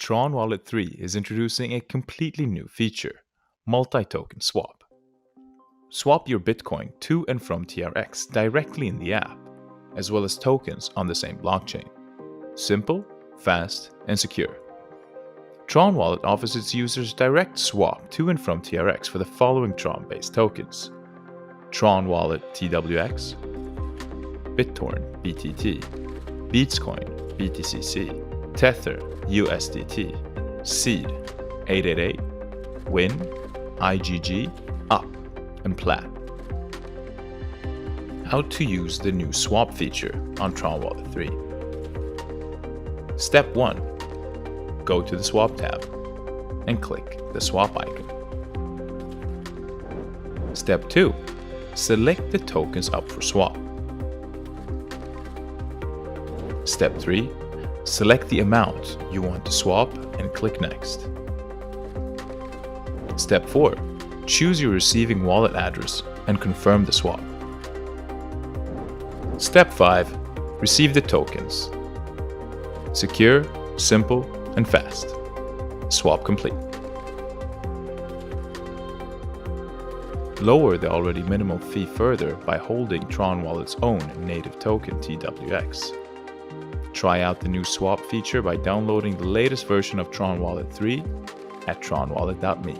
TronWallet 3 is introducing a completely new feature, multi-token swap. Swap your Bitcoin to and from TRX directly in the app, as well as tokens on the same blockchain. Simple, fast, and secure. TronWallet offers its users direct swap to and from TRX for the following Tron-based tokens: TronWallet TWX, BitTorrent BTT, Beatscoin BTCC, Tether USDT, Seed 888, Win, IGG, UP, and Plat. How to use the new swap feature on TronWallet 3. Step 1. Go to the Swap tab and click the swap icon. Step 2. Select the tokens up for swap. Step 3. Select the amount you want to swap and click Next. Step 4. Choose your receiving wallet address and confirm the swap. Step 5. Receive the tokens. Secure, simple, and fast. Swap complete. Lower the already minimal fee further by holding TronWallet's own native token TWX. Try out the new swap feature by downloading the latest version of TronWallet 3 at tronwallet.me.